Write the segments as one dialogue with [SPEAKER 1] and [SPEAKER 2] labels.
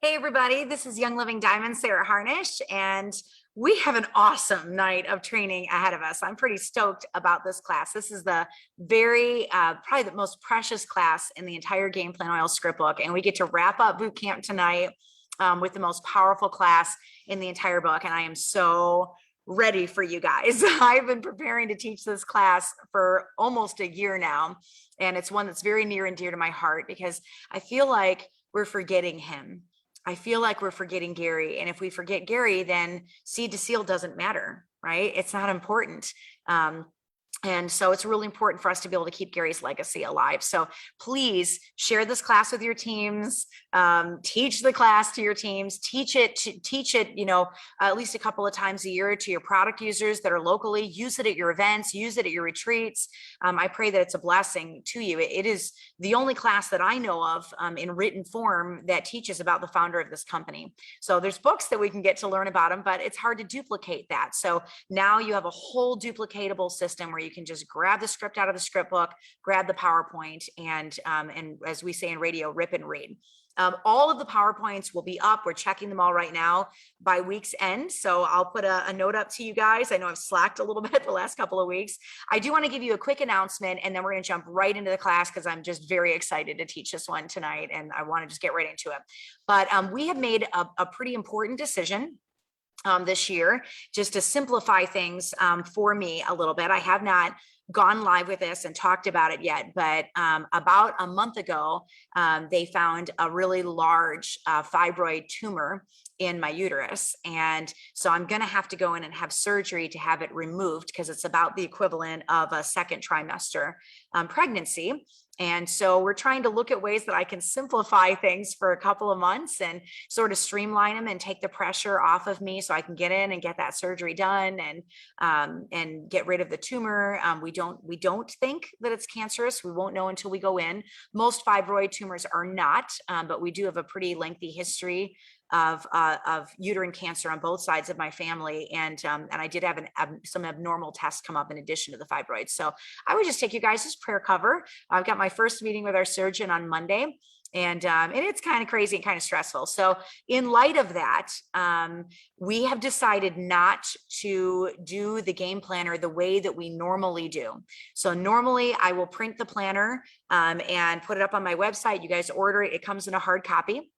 [SPEAKER 1] Hey everybody, this is Young Living Diamond, Sarah Harnish, and we have an awesome night of training ahead of us. I'm pretty stoked about this class. This is the probably the most precious class in the entire Game Plan Oil script book, and we get to wrap up boot camp tonight with the most powerful class in the entire book, and I am so ready for you guys. I've been preparing to teach this class for almost a year now, and it's one that's very near and dear to my heart because I feel like we're forgetting him. I feel like we're forgetting Gary. And if we forget Gary, then seed to seal doesn't matter, right? It's not important. And so it's really important for us to be able to keep Gary's legacy alive. So please share this class with your teams, teach the class to your teams, teach it, at least a couple of times a year to your product users that are locally, use it at your events, use it at your retreats. I pray that it's a blessing to you. It is the only class that I know of in written form that teaches about the founder of this company. So there's books that we can get to learn about him, but it's hard to duplicate that. So now you have a whole duplicatable system where you can just grab the script out of the script book, grab the PowerPoint, and as we say in radio, rip and read. All of the PowerPoints will be up. We're checking them all right now by week's end. So I'll put a note up to you guys. I know I've slacked a little bit the last couple of weeks. I do want to give you a quick announcement, and then we're going to jump right into the class because I'm just very excited to teach this one tonight, and I want to just get right into it. But we have made a pretty important decision this year, just to simplify things for me a little bit. I have not gone live with this and talked about it yet, but about a month ago, they found a really large fibroid tumor in my uterus. And so I'm going to have to go in and have surgery to have it removed because it's about the equivalent of a second trimester pregnancy. And so we're trying to look at ways that I can simplify things for a couple of months and sort of streamline them and take the pressure off of me so I can get in and get that surgery done and get rid of the tumor. We don't think that it's cancerous. We won't know until we go in. Most fibroid tumors are not, but we do have a pretty lengthy history of uterine cancer on both sides of my family, and I did have some abnormal tests come up in addition to the fibroids. So I would just take you guys as prayer cover. I've got my first meeting with our surgeon on Monday, and it's kind of crazy and kind of stressful. So in light of that, we have decided not to do the game planner the way that we normally do. So normally I will print the planner and put it up on my website. You guys order it. It comes in a hard copy.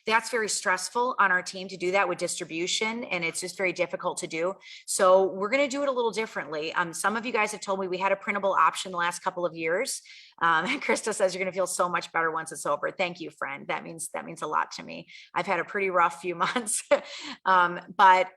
[SPEAKER 1] That's very stressful on our team to do that with distribution, and it's just very difficult to do. So we're going to do it a little differently. Some of you guys have told me we had a printable option the last couple of years. And Krista says you're going to feel so much better once it's over. Thank you, friend. That means a lot to me. I've had a pretty rough few months, but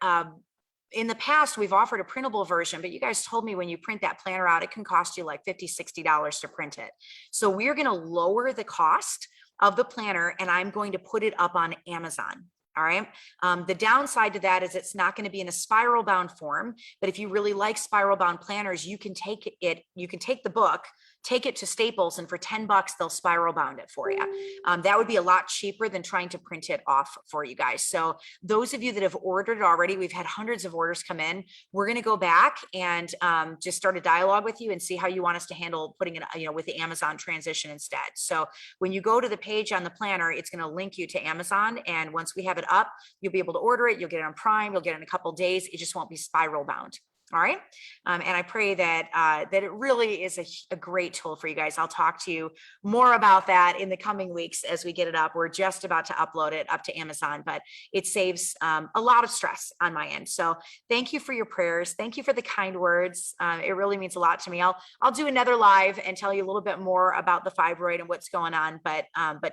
[SPEAKER 1] in the past, we've offered a printable version, but you guys told me when you print that planner out, it can cost you like $50, $60 to print it. So we're going to lower the cost of the planner, and I'm going to put it up on Amazon. All right. The downside to that is it's not going to be in a spiral bound form, but if you really like spiral bound planners, you can take the book, take it to Staples, and for $10, they'll spiral bound it for you. That would be a lot cheaper than trying to print it off for you guys. So those of you that have ordered it already, we've had hundreds of orders come in. We're going to go back and just start a dialogue with you and see how you want us to handle putting it, with the Amazon transition instead. So when you go to the page on the planner, it's going to link you to Amazon. And once we have it up, you'll be able to order it. You'll get it on Prime. You'll get it in a couple of days. It just won't be spiral bound. All right. And I pray that that it really is a great tool for you guys. I'll talk to you more about that in the coming weeks as we get it up. We're just about to upload it up to Amazon, but it saves a lot of stress on my end. So thank you for your prayers. Thank you for the kind words. It really means a lot to me. I'll do another live and tell you a little bit more about the fibroid and what's going on. But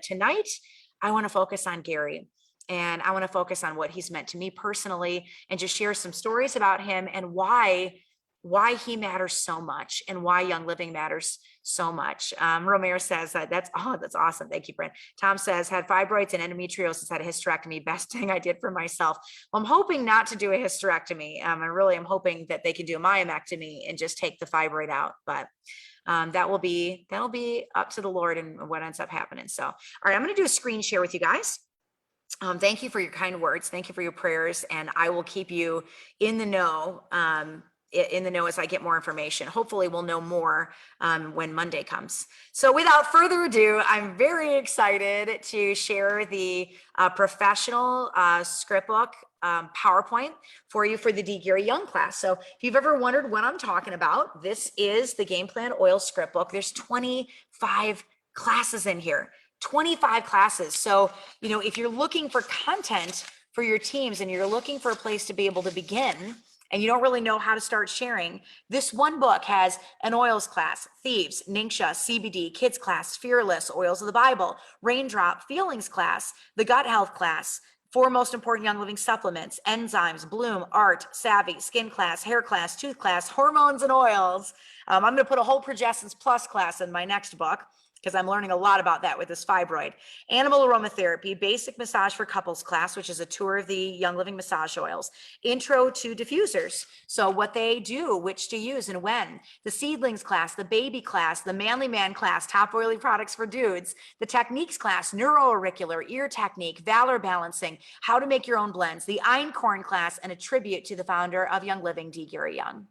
[SPEAKER 1] tonight I want to focus on Gary. And I want to focus on what he's meant to me personally and just share some stories about him and why he matters so much and why Young Living matters so much. Romero says that's awesome. Thank you, Brent. Tom says, had fibroids and endometriosis, had a hysterectomy. Best thing I did for myself. Well, I'm hoping not to do a hysterectomy. I really am hoping that they can do a myomectomy and just take the fibroid out. But that'll be up to the Lord and what ends up happening. So, all right, I'm going to do a screen share with you guys. Thank you for your kind words. Thank you for your prayers. And I will keep you in the know in the know as I get more information. Hopefully we'll know more when Monday comes. So without further ado, I'm very excited to share the professional script book PowerPoint for you for the D. Gary Young class. So if you've ever wondered what I'm talking about, this is the Game Plan Oil script book. There's 25 classes in here, 25 classes. So, you know, if you're looking for content for your teams and you're looking for a place to be able to begin, and you don't really know how to start sharing, this one book has an oils class, thieves, Ningxia, CBD, kids class, fearless, oils of the Bible, raindrop, feelings class, the gut health class, 4 most important young living supplements, enzymes, bloom, art, savvy, skin class, hair class, tooth class, hormones and oils. I'm going to put a whole progestins plus class in my next book, because I'm learning a lot about that with this fibroid. Animal aromatherapy, basic massage for couples class, which is a tour of the Young Living massage oils. Intro to diffusers, so what they do, which to use and when. The seedlings class, the baby class, the manly man class, top oily products for dudes. The techniques class, neuroauricular, ear technique, valor balancing, how to make your own blends. The einkorn class, and a tribute to the founder of Young Living, D. Gary Young.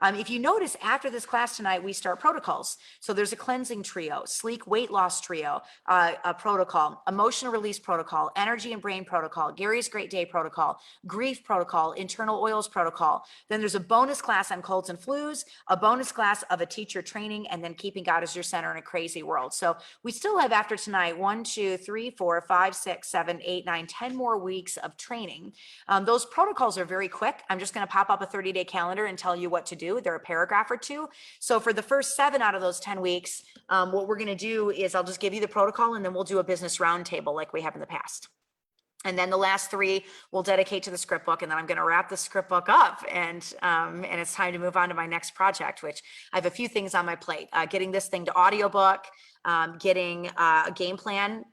[SPEAKER 1] If you notice, after this class tonight, we start protocols. So there's a cleansing trio, sleek weight loss trio, a protocol, emotional release protocol, energy and brain protocol, Gary's Great Day protocol, grief protocol, internal oils protocol. Then there's a bonus class on colds and flus, a bonus class of a teacher training, and then keeping God as your center in a crazy world. So we still have, after tonight, 1, 2, 3, 4, 5, 6, 7, 8, 9, 10 more weeks of training. Those protocols are very quick. I'm just going to pop up a 30-day calendar and tell you what to do. They're a paragraph or two. So for the first 7 out of those 10 weeks, what we're going to do is I'll just give you the protocol, and then we'll do a business roundtable like we have in the past. And then the last 3 we'll dedicate to the script book, and then I'm going to wrap the script book up, and it's time to move on to my next project, which I have a few things on my plate. Getting this thing to audiobook, getting a game plan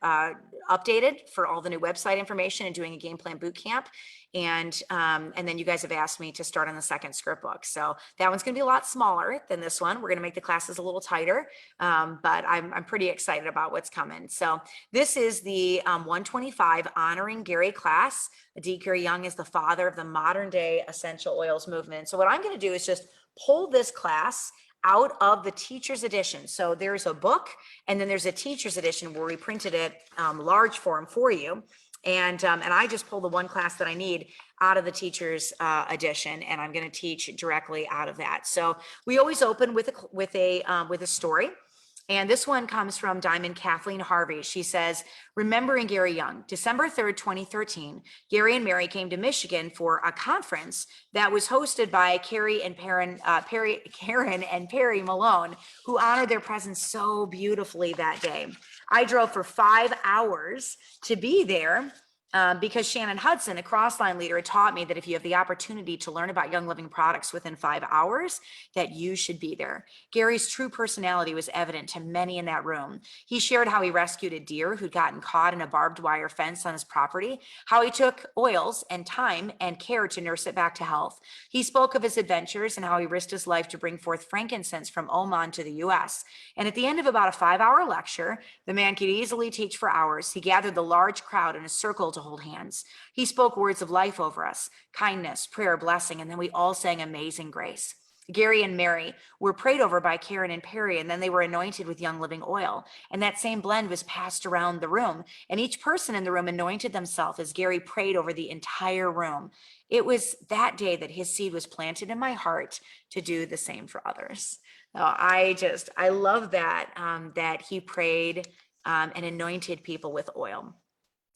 [SPEAKER 1] updated for all the new website information, and doing a game plan boot camp. And then you guys have asked me to start on the second script book. So that one's going to be a lot smaller than this one. We're going to make the classes a little tighter, but I'm pretty excited about what's coming. So this is the 125 Honoring Gary class. D. Gary Young is the father of the modern day essential oils movement. So what I'm going to do is just pull this class out of the teacher's edition. So there's a book, and then there's a teacher's edition where we printed it large form for you. And I just pull the one class that I need out of the teacher's edition, and I'm going to teach directly out of that. So we always open with a story. And this one comes from Diamond Kathleen Harvey. She says, remembering Gary Young, December 3rd, 2013, Gary and Mary came to Michigan for a conference that was hosted by Karen and Perry Malone, who honored their presence so beautifully that day. I drove for 5 hours to be there. Because Shannon Hudson, a Crossline leader, had taught me that if you have the opportunity to learn about Young Living products within 5 hours, that you should be there. Gary's true personality was evident to many in that room. He shared how he rescued a deer who'd gotten caught in a barbed wire fence on his property, how he took oils and time and care to nurse it back to health. He spoke of his adventures and how he risked his life to bring forth frankincense from Oman to the U.S. And at the end of about a 5-hour lecture, the man could easily teach for hours. He gathered the large crowd in a circle to hold hands. He spoke words of life over us, kindness, prayer, blessing, and then we all sang Amazing Grace. Gary and Mary were prayed over by Karen and Perry, and then they were anointed with Young Living oil. And that same blend was passed around the room, and each person in the room anointed themselves as Gary prayed over the entire room. It was that day that his seed was planted in my heart to do the same for others. I love that, that he prayed and anointed people with oil.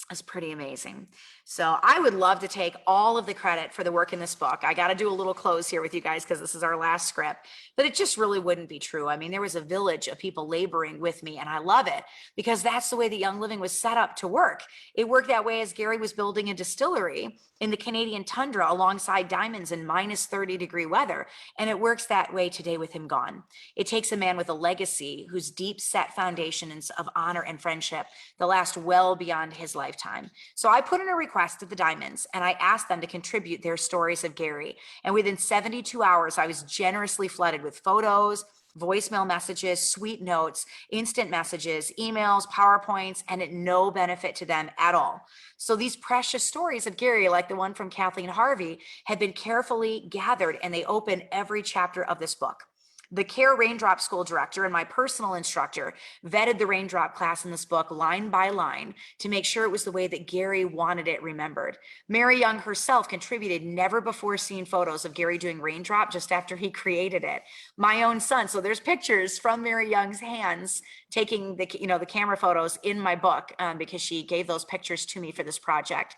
[SPEAKER 1] It's pretty amazing. So I would love to take all of the credit for the work in this book. I got to do a little close here with you guys because this is our last script, but it just really wouldn't be true. I mean, there was a village of people laboring with me, and I love it because that's the way the Young Living was set up to work. It worked that way as Gary was building a distillery in the Canadian tundra alongside diamonds in minus 30-degree weather. And it works that way today with him gone. It takes a man with a legacy whose deep set foundations of honor and friendship that last well beyond his lifetime. So I put in a request to the Diamonds, and I asked them to contribute their stories of Gary. And within 72 hours, I was generously flooded with photos, voicemail messages, sweet notes, instant messages, emails, PowerPoints, and at no benefit to them at all. So these precious stories of Gary, like the one from Kathleen Harvey, have been carefully gathered, and they open every chapter of this book. The CARE Raindrop School director and my personal instructor vetted the Raindrop class in this book line by line to make sure it was the way that Gary wanted it remembered. Mary Young herself contributed never before seen photos of Gary doing Raindrop just after he created it. My own son, so there's pictures from Mary Young's hands taking the camera photos in my book because she gave those pictures to me for this project.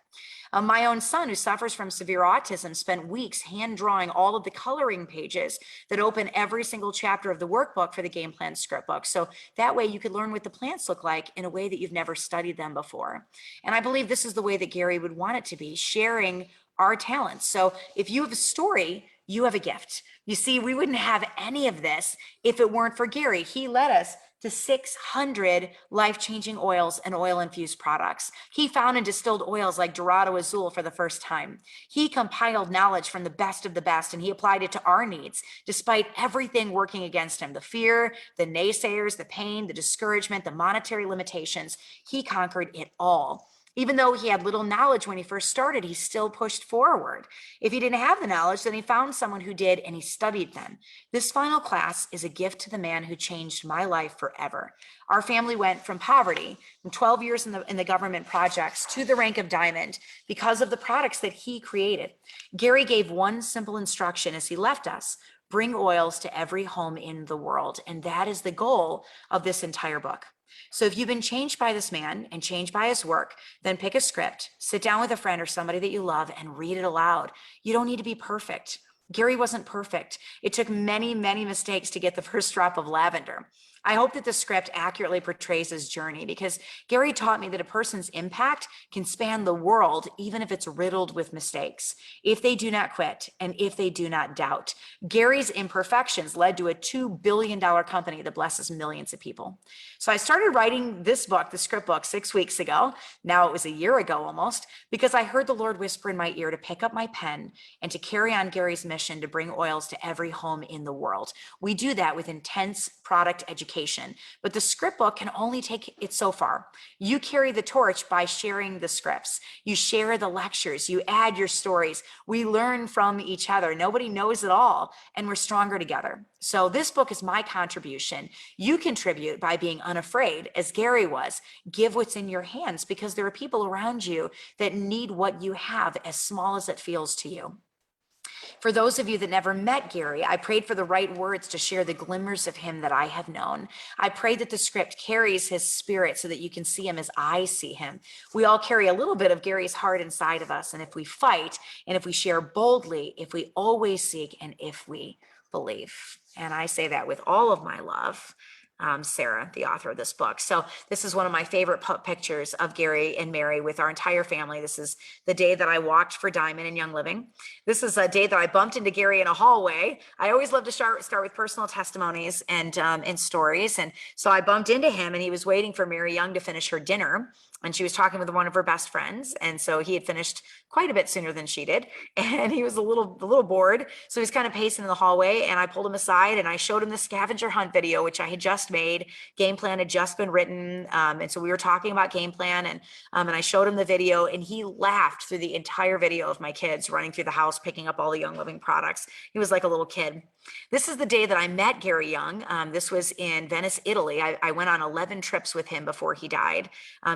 [SPEAKER 1] My own son, who suffers from severe autism, spent weeks hand drawing all of the coloring pages that open every single chapter of the workbook for the game plan script book. So that way you could learn what the plants look like in a way that you've never studied them before. And I believe this is the way that Gary would want it to be, sharing our talents. So if you have a story, you have a gift. You see, we wouldn't have any of this if it weren't for Gary. He led us to 600 life-changing oils and oil-infused products. He found and distilled oils like Dorado Azul for the first time. He compiled knowledge from the best of the best, and he applied it to our needs, despite everything working against him, the fear, the naysayers, the pain, the discouragement, the monetary limitations. He conquered it all. Even though he had little knowledge when he first started, he still pushed forward. If he didn't have the knowledge, then he found someone who did, and he studied them. This final class is a gift to the man who changed my life forever. Our family went from poverty, from 12 years in the government projects, to the rank of diamond because of the products that he created. Gary gave one simple instruction as he left us: bring oils to every home in the world. And that is the goal of this entire book. So if you've been changed by this man and changed by his work, then pick a script, sit down with a friend or somebody that you love, and read it aloud. You don't need to be perfect. Gary wasn't perfect. It took many, many mistakes to get the first drop of lavender. I hope that the script accurately portrays his journey, because Gary taught me that a person's impact can span the world, even if it's riddled with mistakes, if they do not quit and if they do not doubt. Gary's imperfections led to a $2 billion company that blesses millions of people. So I started writing this book, the script book, 6 weeks ago. Now it was a year ago almost, because I heard the Lord whisper in my ear to pick up my pen and to carry on Gary's mission to bring oils to every home in the world. We do that with intense product education, but the script book can only take it so far. You carry the torch by sharing the scripts. You share the lectures. You add your stories. We learn from each other. Nobody knows it all, and we're stronger together. So this book is my contribution. You contribute by being unafraid, as Gary was. Give what's in your hands, because there are people around you that need what you have, as small as it feels to you. For those of you that never met Gary, I prayed for the right words to share the glimmers of him that I have known. I pray that the script carries his spirit so that you can see him as I see him. We all carry a little bit of Gary's heart inside of us. And if we fight, and if we share boldly, if we always seek, and if we believe. And I say that with all of my love. Sarah, the author of this book. So this is one of my favorite pictures of Gary and Mary with our entire family. This is the day that I walked for Diamond in Young Living. This is a day that I bumped into Gary in a hallway. I always love to start with personal testimonies and stories. And so I bumped into him, and he was waiting for Mary Young to finish her dinner. And she was talking with one of her best friends. And so he had finished quite a bit sooner than she did. And he was a little bored. So he's kind of pacing in the hallway, and I pulled him aside and I showed him the scavenger hunt video, which I had just made. Game plan had just been written. And so we were talking about game plan, and I showed him the video, and he laughed through the entire video of my kids running through the house, picking up all the Young Living products. He was like a little kid. This is the day that I met Gary Young. This was in Venice, Italy. I went on 11 trips with him before he died,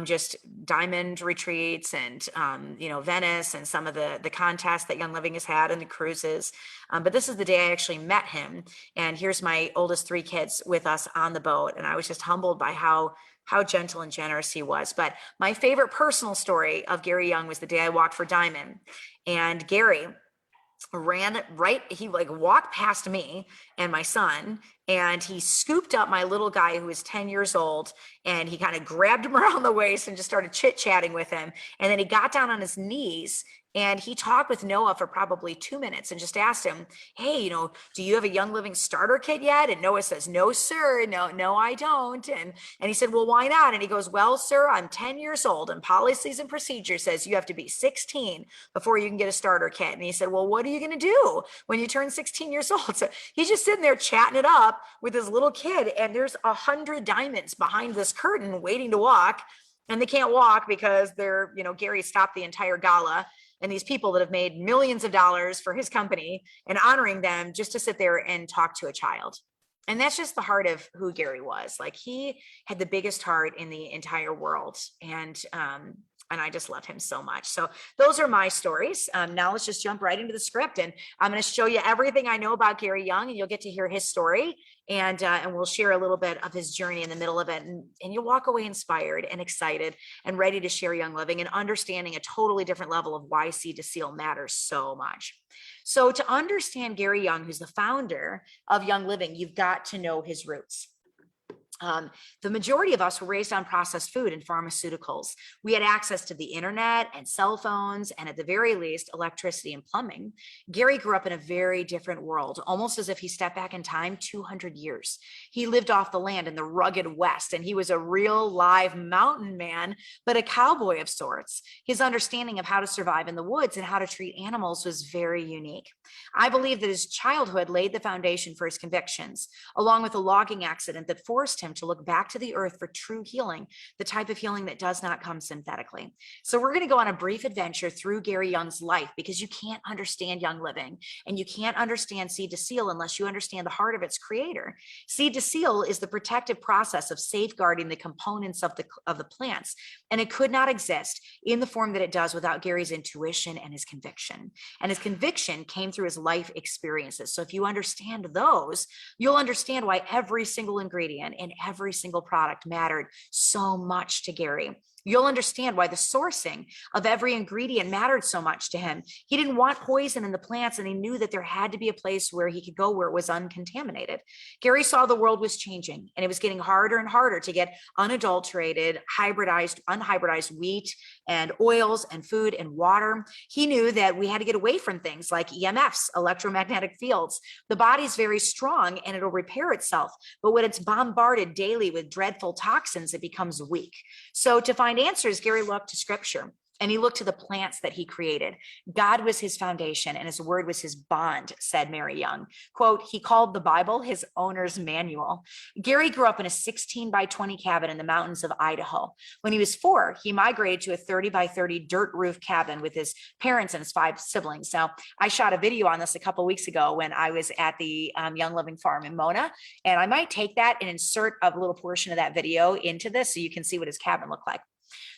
[SPEAKER 1] just diamond retreats and, Venice and some of the contests that Young Living has had and the cruises. But this is the day I actually met him. And here's my oldest 3 kids with us on the boat. And I was just humbled by how gentle and generous he was. But my favorite personal story of Gary Young was the day I walked for Diamond. And Gary he walked past me and my son, and he scooped up my little guy who was 10 years old, and he kind of grabbed him around the waist and just started chit-chatting with him. And then he got down on his knees And he talked with Noah for probably 2 minutes and just asked him, hey, do you have a Young Living starter kit yet? And Noah says, no, sir. No, I don't. And he said, well, why not? And he goes, well, sir, I'm 10 years old and policies and procedure says you have to be 16 before you can get a starter kit. And he said, well, what are you going to do when you turn 16 years old? So he's just sitting there chatting it up with his little kid. And there's 100 diamonds behind this curtain waiting to walk. And they can't walk because Gary stopped the entire gala. And these people that have made millions of dollars for his company and honoring them just to sit there and talk to a child. And that's just the heart of who Gary was. Like, he had the biggest heart in the entire world. And I just love him so much. So those are my stories. Now let's just jump right into the script, and I'm going to show you everything I know about Gary Young, and you'll get to hear his story, and we'll share a little bit of his journey in the middle of it. And you'll walk away inspired and excited and ready to share Young Living and understanding a totally different level of why Seed to Seal matters so much. So to understand Gary Young, who's the founder of Young Living, you've got to know his roots. The majority of us were raised on processed food and pharmaceuticals. We had access to the internet and cell phones, and at the very least, electricity and plumbing. Gary grew up in a very different world, almost as if he stepped back in time 200 years. He lived off the land in the rugged West, and he was a real live mountain man, but a cowboy of sorts. His understanding of how to survive in the woods and how to treat animals was very unique. I believe that his childhood laid the foundation for his convictions, along with a logging accident that forced him to look back to the earth for true healing, the type of healing that does not come synthetically. So we're going to go on a brief adventure through Gary Young's life, because you can't understand Young Living and you can't understand Seed to Seal unless you understand the heart of its creator. Seed to Seal is the protective process of safeguarding the components of the plants, and it could not exist in the form that it does without Gary's intuition and his conviction. And his conviction came through his life experiences. So if you understand those, you'll understand why every single ingredient in every single product mattered so much to Gary. You'll understand why the sourcing of every ingredient mattered so much to him. He didn't want poison in the plants, and he knew that there had to be a place where he could go where it was uncontaminated. Gary saw the world was changing, and it was getting harder and harder to get unadulterated, unhybridized wheat and oils and food and water. He knew that we had to get away from things like EMFs, electromagnetic fields. The body's very strong and it'll repair itself, but when it's bombarded daily with dreadful toxins, it becomes weak. So to find answers, Gary looked to scripture, and he looked to the plants that he created. God was his foundation and his word was his bond, said Mary Young. Quote, he called the Bible his owner's manual. Gary grew up in a 16 by 20 cabin in the mountains of Idaho. When he was 4, he migrated to a 30 by 30 dirt roof cabin with his parents and his 5 siblings. Now, I shot a video on this a couple of weeks ago when I was at the Young Living farm in Mona, and I might take that and insert a little portion of that video into this so you can see what his cabin looked like.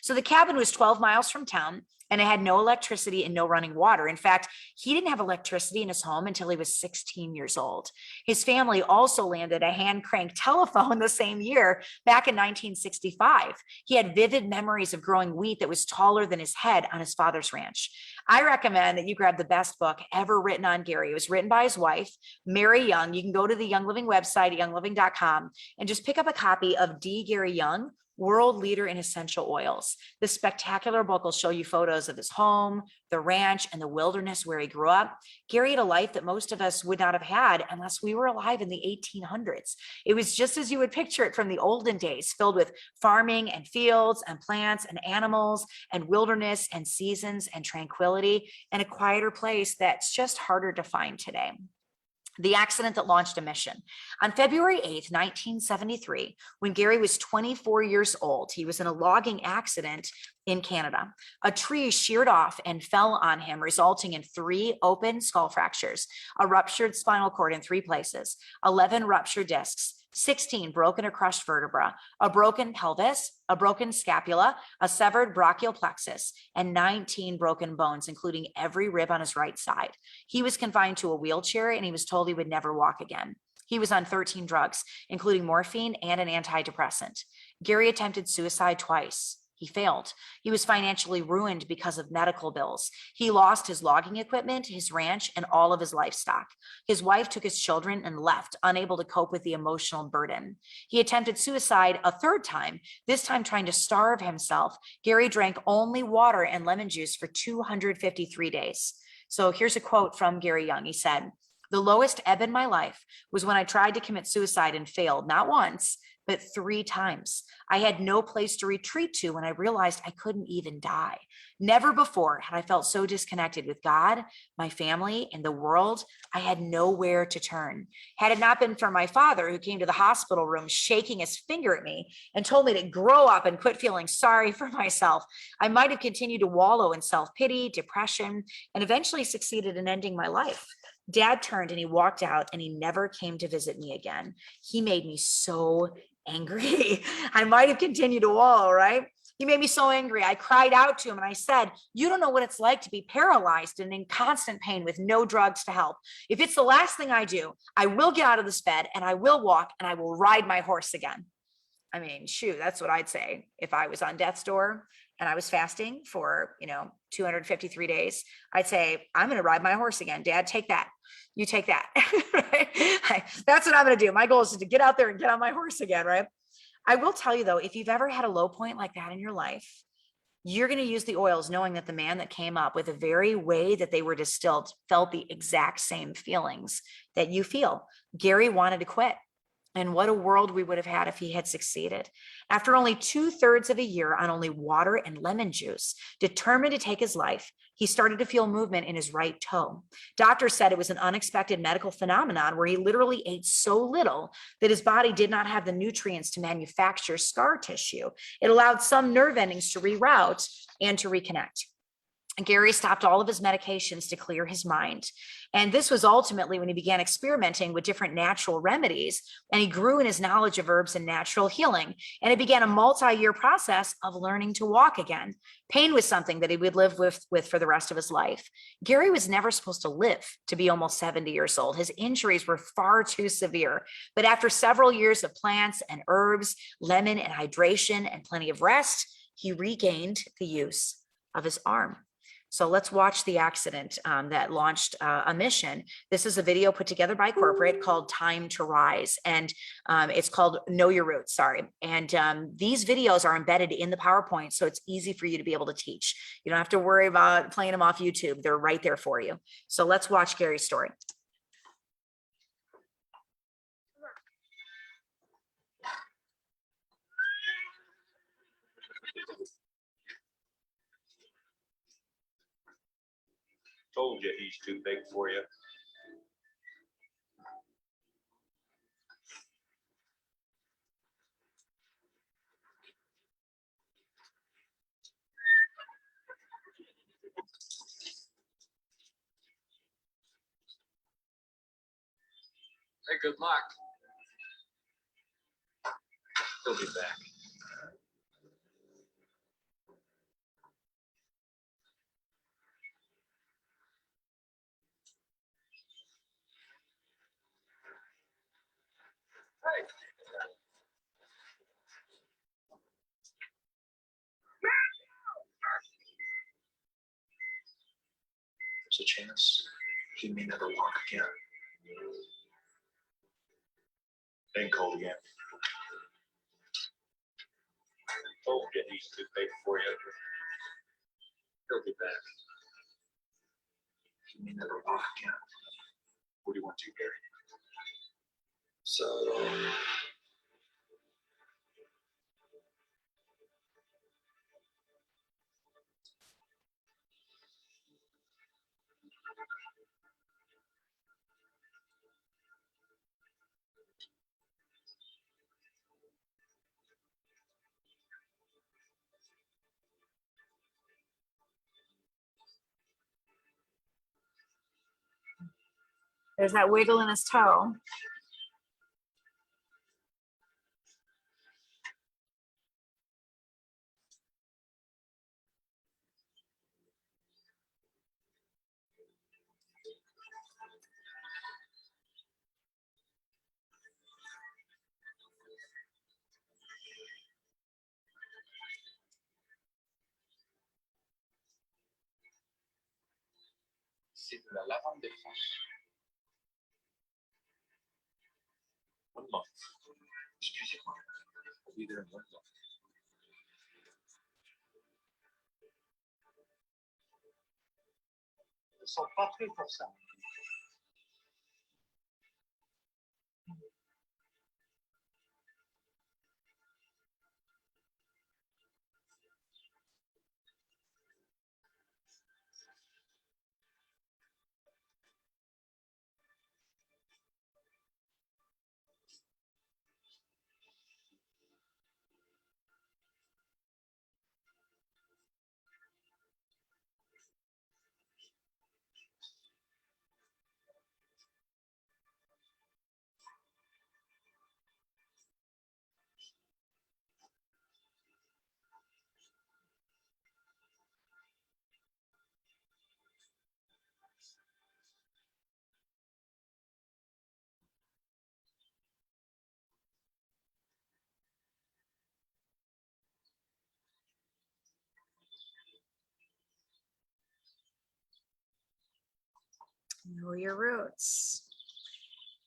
[SPEAKER 1] So the cabin was 12 miles from town, and it had no electricity and no running water. In fact, he didn't have electricity in his home until he was 16 years old. His family also landed a hand-crank telephone the same year, back in 1965. He had vivid memories of growing wheat that was taller than his head on his father's ranch. I recommend that you grab the best book ever written on Gary. It was written by his wife, Mary Young. You can go to the Young Living website at youngliving.com and just pick up a copy of D. Gary Young, World Leader in Essential Oils. This spectacular book will show you photos of his home, the ranch, and the wilderness where he grew up. Gary had a life that most of us would not have had unless we were alive in the 1800s. It was just as you would picture it from the olden days, filled with farming and fields and plants and animals and wilderness and seasons and tranquility, and a quieter place that's just harder to find today. The accident that launched a mission. On February 8th, 1973, when Gary was 24 years old, he was in a logging accident in Canada. A tree sheared off and fell on him, resulting in 3 open skull fractures, a ruptured spinal cord in 3 places, 11 ruptured discs, 16 broken or crushed vertebra, a broken pelvis, a broken scapula, a severed brachial plexus, and 19 broken bones, including every rib on his right side. He was confined to a wheelchair, and he was told he would never walk again. He was on 13 drugs, including morphine and an antidepressant. Gary attempted suicide twice. He failed. He was financially ruined because of medical bills. He lost his logging equipment, his ranch, and all of his livestock. His wife took his children and left, unable to cope with the emotional burden. He attempted suicide a third time, this time trying to starve himself. Gary drank only water and lemon juice for 253 days. So here's a quote from Gary Young. He said, "The lowest ebb in my life was when I tried to commit suicide and failed, not once, but 3 times. I had no place to retreat to when I realized I couldn't even die. Never before had I felt so disconnected with God, my family, and the world. I had nowhere to turn. Had it not been for my father, who came to the hospital room shaking his finger at me and told me to grow up and quit feeling sorry for myself, I might have continued to wallow in self-pity, depression, and eventually succeeded in ending my life." Dad turned and he walked out, and he never came to visit me again. He made me so angry. I might have continued to wallow, right? He made me so angry. I cried out to him and I said, "You don't know what it's like to be paralyzed and in constant pain with no drugs to help. If it's the last thing I do, I will get out of this bed and I will walk and I will ride my horse again." I mean, shoot, that's what I'd say if I was on death's door and I was fasting for, 253 days. I'd say, "I'm going to ride my horse again. Dad, take that. You take that." Right? That's what I'm going to do. My goal is to get out there and get on my horse again, right? I will tell you though, if you've ever had a low point like that in your life, you're going to use the oils knowing that the man that came up with the very way that they were distilled felt the exact same feelings that you feel. Gary wanted to quit. And what a world we would have had if he had succeeded. After only 2/3 of a year on only water and lemon juice, determined to take his life, he started to feel movement in his right toe. Doctors said it was an unexpected medical phenomenon where he literally ate so little that his body did not have the nutrients to manufacture scar tissue. It allowed some nerve endings to reroute and to reconnect. Gary stopped all of his medications to clear his mind. And this was ultimately when he began experimenting with different natural remedies, and he grew in his knowledge of herbs and natural healing. And it began a multi-year process of learning to walk again. Pain was something that he would live with for the rest of his life. Gary was never supposed to live to be almost 70 years old. His injuries were far too severe. But after several years of plants and herbs, lemon and hydration, and plenty of rest, he regained the use of his arm. So let's watch the accident that launched a mission. This is a video put together by corporate called Time to Rise, and it's called Know Your Roots, sorry. And these videos are embedded in the PowerPoint, so it's easy for you to be able to teach. You don't have to worry about playing them off YouTube. They're right there for you. So let's watch Gary's story.
[SPEAKER 2] Told you he's too big for you. Hey, good luck. He'll be back. Hey. There's a chance he may never walk again. Ain't cold again. Told you he's too big for you. He'll be back. He may never walk again. What do you want to, Gary? So
[SPEAKER 1] There's that wiggle in his toe.
[SPEAKER 2] de la lavande France. 1 month. Excusez-moi. I'll be there in 1 month. Ils sont pas faits pour ça.
[SPEAKER 1] Know your roots.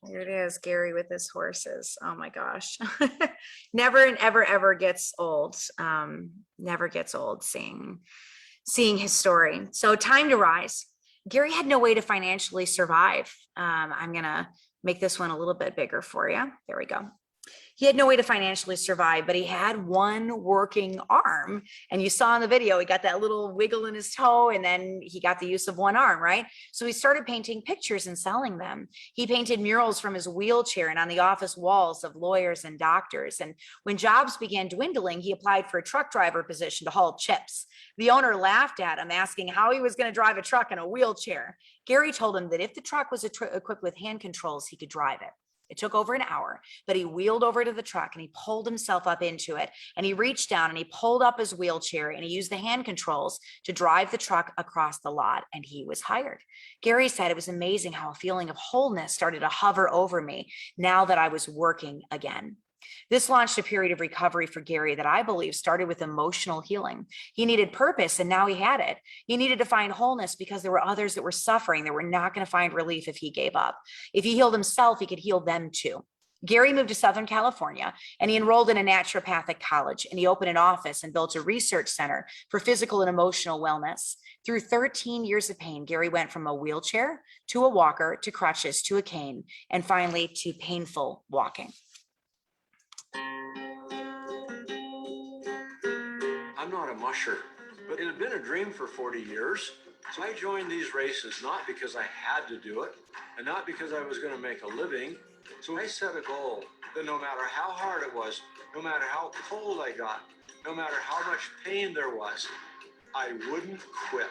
[SPEAKER 1] There it is, Gary with his horses. Oh my gosh. Never and ever, ever gets old. Never gets old seeing his story. So time to rise. Gary had no way to financially survive. I'm gonna make this one a little bit bigger for you. There we go. He had no way to financially survive, but he had one working arm. And you saw in the video, he got that little wiggle in his toe, and then he got the use of one arm, right? So he started painting pictures and selling them. He painted murals from his wheelchair and on the office walls of lawyers and doctors. And when jobs began dwindling, he applied for a truck driver position to haul chips. The owner laughed at him, asking how he was going to drive a truck in a wheelchair. Gary told him that if the truck was equipped with hand controls, he could drive it. It took over an hour, but he wheeled over to the truck and he pulled himself up into it. And he reached down and he pulled up his wheelchair and he used the hand controls to drive the truck across the lot, and he was hired. Gary said it was amazing how a feeling of wholeness started to hover over me now that I was working again. This launched a period of recovery for Gary that I believe started with emotional healing. He needed purpose, and now he had it. He needed to find wholeness because there were others that were suffering that were not going to find relief if he gave up. If he healed himself, he could heal them too. Gary moved to Southern California and he enrolled in a naturopathic college, and he opened an office and built a research center for physical and emotional wellness. Through 13 years of pain, Gary went from a wheelchair to a walker to crutches to a cane and finally to painful walking.
[SPEAKER 3] I'm not a musher, but it had been a dream for 40 years. So I joined these races not because I had to do it and not because I was going to make a living. So I set a goal that no matter how hard it was, no matter how cold I got, no matter how much pain there was, I wouldn't quit.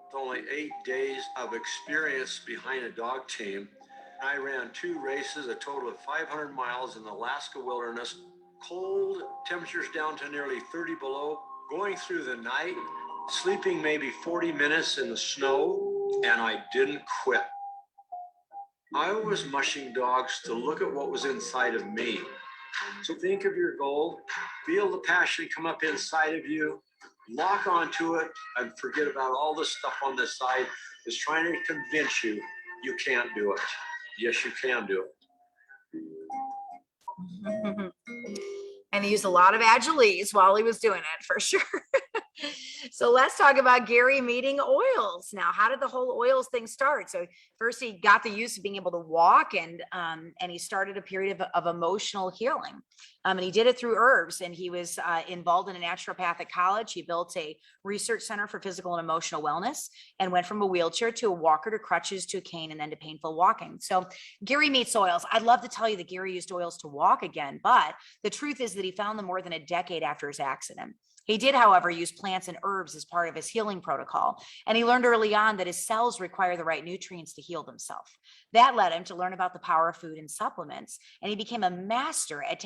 [SPEAKER 3] With only 8 days of experience behind a dog team, I ran 2 races, a total of 500 miles in the Alaska wilderness, cold, temperatures down to nearly 30 below, going through the night, sleeping maybe 40 minutes in the snow, and I didn't quit. I was mushing dogs to look at what was inside of me. So think of your goal, feel the passion come up inside of you, lock onto it, and forget about all the stuff on the side that's trying to convince you you can't do it. Yes, you can do it.
[SPEAKER 1] And he used a lot of Agilese while he was doing it, for sure. So let's talk about Gary meeting oils. Now, how did the whole oils thing start? So first he got the use of being able to walk, and he started a period of emotional healing. And he did it through herbs, and he was involved in a naturopathic college. He built a research center for physical and emotional wellness and went from a wheelchair to a walker to crutches to a cane and then to painful walking. So Gary meets oils. I'd love to tell you that Gary used oils to walk again, but the truth is that he found them more than a decade after his accident. He did, however, use plants and herbs as part of his healing protocol, and he learned early on that his cells require the right nutrients to heal themselves. That led him to learn about the power of food and supplements, and he became a master at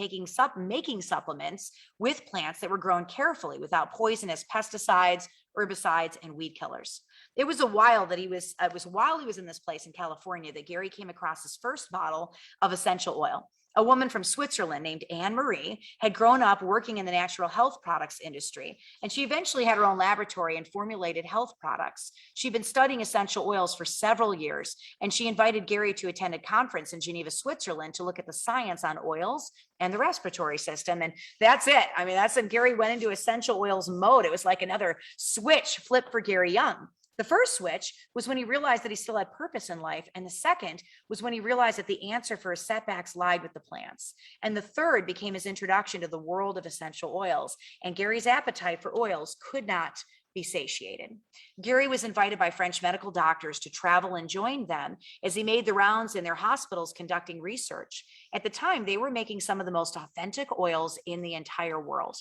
[SPEAKER 1] making supplements with plants that were grown carefully without poisonous pesticides, herbicides, and weed killers. It was while he was in this place in California that Gary came across his first bottle of essential oil. A woman from Switzerland named Anne Marie had grown up working in the natural health products industry, and she eventually had her own laboratory and formulated health products. She'd been studying essential oils for several years, and she invited Gary to attend a conference in Geneva, Switzerland to look at the science on oils and the respiratory system. And that's it. I mean, that's when Gary went into essential oils mode. It was like another switch flipped for Gary Young. The first switch was when he realized that he still had purpose in life. And the second was when he realized that the answer for his setbacks lied with the plants. And the third became his introduction to the world of essential oils. And Gary's appetite for oils could not be satiated. Gary was invited by French medical doctors to travel and join them as he made the rounds in their hospitals conducting research. At the time, they were making some of the most authentic oils in the entire world.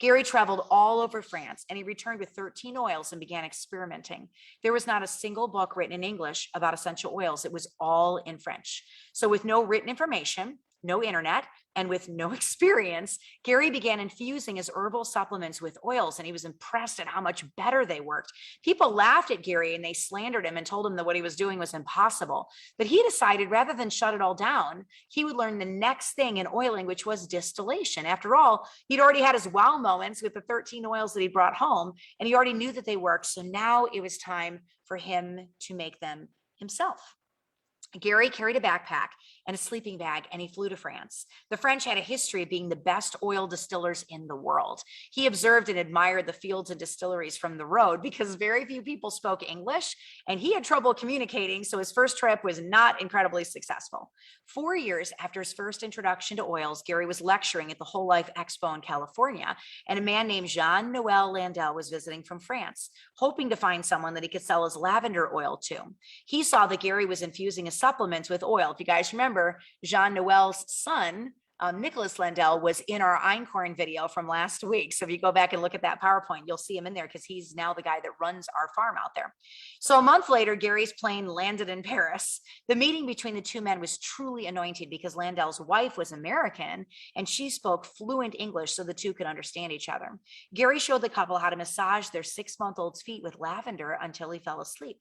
[SPEAKER 1] Gary traveled all over France, and he returned with 13 oils and began experimenting. There was not a single book written in English about essential oils. It was all in French. So with no written information, no internet, and with no experience, Gary began infusing his herbal supplements with oils, and he was impressed at how much better they worked. People laughed at Gary and they slandered him and told him that what he was doing was impossible. But he decided rather than shut it all down, he would learn the next thing in oiling, which was distillation. After all, he'd already had his wow moments with the 13 oils that he brought home, and he already knew that they worked. So now it was time for him to make them himself. Gary carried a backpack and a sleeping bag, and he flew to France. The French had a history of being the best oil distillers in the world. He observed and admired the fields and distilleries from the road because very few people spoke English, and he had trouble communicating, so his first trip was not incredibly successful. 4 years after his first introduction to oils, Gary was lecturing at the Whole Life Expo in California, and a man named Jean-Noël Landel was visiting from France, hoping to find someone that he could sell his lavender oil to. He saw that Gary was infusing his supplements with oil. If you guys remember, Jean-Noël's son, Nicholas Landel, was in our Einkorn video from last week. So if you go back and look at that PowerPoint, you'll see him in there because he's now the guy that runs our farm out there. So a month later, Gary's plane landed in Paris. The meeting between the two men was truly anointed because Landel's wife was American and she spoke fluent English so the two could understand each other. Gary showed the couple how to massage their 6-month-old's feet with lavender until he fell asleep.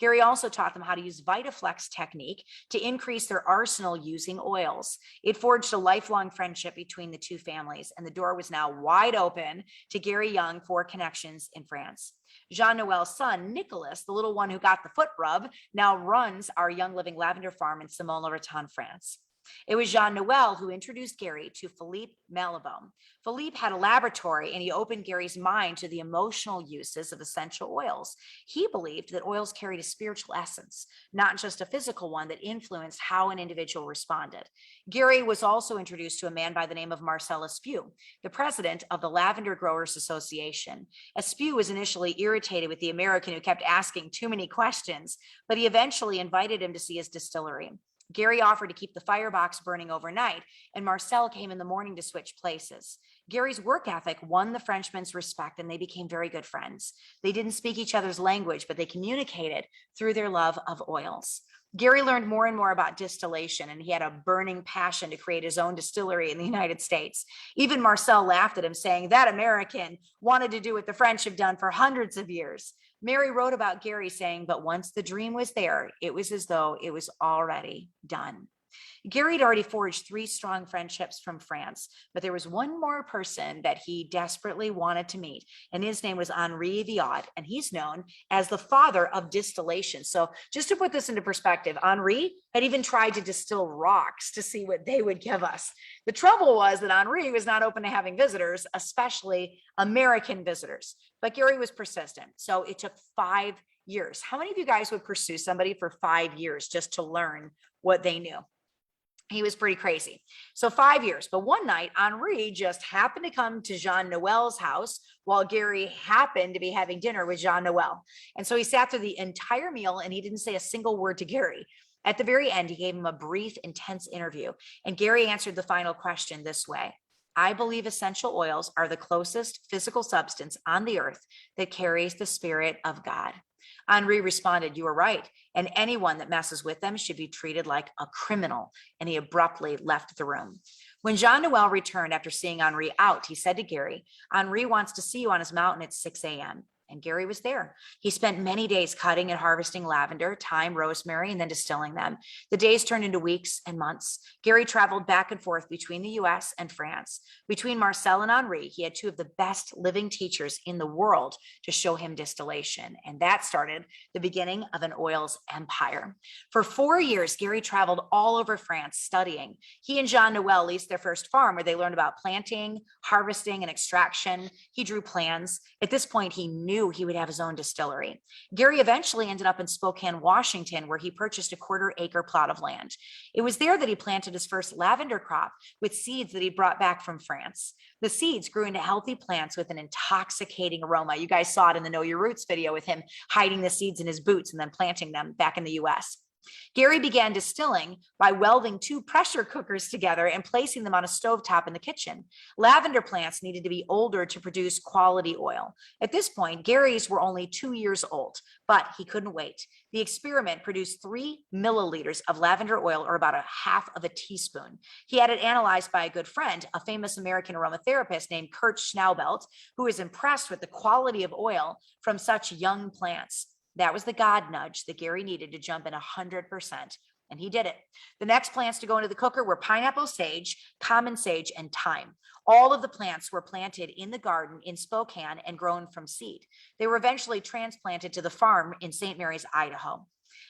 [SPEAKER 1] Gary also taught them how to use VitaFlex technique to increase their arsenal using oils. It forged a lifelong friendship between the two families, and the door was now wide open to Gary Young for connections in France. Jean-Noël's son, Nicholas, the little one who got the foot rub, now runs our Young Living Lavender Farm in Saumon-le-Breton, France. It was Jean-Noël who introduced Gary to Philippe Malibon. Philippe had a laboratory, and he opened Gary's mind to the emotional uses of essential oils. He believed that oils carried a spiritual essence, not just a physical one that influenced how an individual responded. Gary was also introduced to a man by the name of Marcel Espiau, the president of the Lavender Growers Association. Espiau was initially irritated with the American who kept asking too many questions, but he eventually invited him to see his distillery. Gary offered to keep the firebox burning overnight, and Marcel came in the morning to switch places. Gary's work ethic won the Frenchman's respect, and they became very good friends. They didn't speak each other's language, but they communicated through their love of oils. Gary learned more and more about distillation, and he had a burning passion to create his own distillery in the United States. Even Marcel laughed at him, saying that American wanted to do what the French have done for hundreds of years. Mary wrote about Gary saying, but once the dream was there, it was as though it was already done. Gary had already forged 3 strong friendships from France, but there was one more person that he desperately wanted to meet, and his name was Henri Viot, and he's known as the father of distillation. So just to put this into perspective, Henri had even tried to distill rocks to see what they would give us. The trouble was that Henri was not open to having visitors, especially American visitors, but Gary was persistent. So it took 5 years. How many of you guys would pursue somebody for 5 years just to learn what they knew? He was pretty crazy. So 5 years. But one night, Henri just happened to come to Jean-Noël's house while Gary happened to be having dinner with Jean-Noël. And so he sat through the entire meal and he didn't say a single word to Gary. At the very end, he gave him a brief, intense interview. And Gary answered the final question this way: I believe essential oils are the closest physical substance on the earth that carries the spirit of God. Henri responded, you are right, and anyone that messes with them should be treated like a criminal, and he abruptly left the room. When Jean-Noël returned after seeing Henri out, he said to Gary, Henri wants to see you on his mountain at 6 a.m. and Gary was there. He spent many days cutting and harvesting lavender, thyme, rosemary, and then distilling them. The days turned into weeks and months. Gary traveled back and forth between the US and France. Between Marcel and Henri, he had two of the best living teachers in the world to show him distillation. And that started the beginning of an oils empire. For 4 years, Gary traveled all over France studying. He and Jean Noel leased their first farm where they learned about planting, harvesting, and extraction. He drew plans. At this point, he knew he would have his own distillery. Gary eventually ended up in Spokane, Washington, where he purchased a 1/4-acre plot of land. It was there that he planted his first lavender crop with seeds that he brought back from France. The seeds grew into healthy plants with an intoxicating aroma. You guys saw it in the Know Your Roots video with him hiding the seeds in his boots and then planting them back in the US. Gary began distilling by welding 2 pressure cookers together and placing them on a stovetop in the kitchen. Lavender plants needed to be older to produce quality oil. At this point, Gary's were only 2 years old, but he couldn't wait. The experiment produced 3 milliliters of lavender oil, or about 1/2 of a teaspoon. He had it analyzed by a good friend, a famous American aromatherapist named Kurt Schnaubelt, who was impressed with the quality of oil from such young plants. That was the God nudge that Gary needed to jump in 100%. And he did it. The next plants to go into the cooker were pineapple sage, common sage, and thyme. All of the plants were planted in the garden in Spokane and grown from seed. They were eventually transplanted to the farm in St. Mary's, Idaho.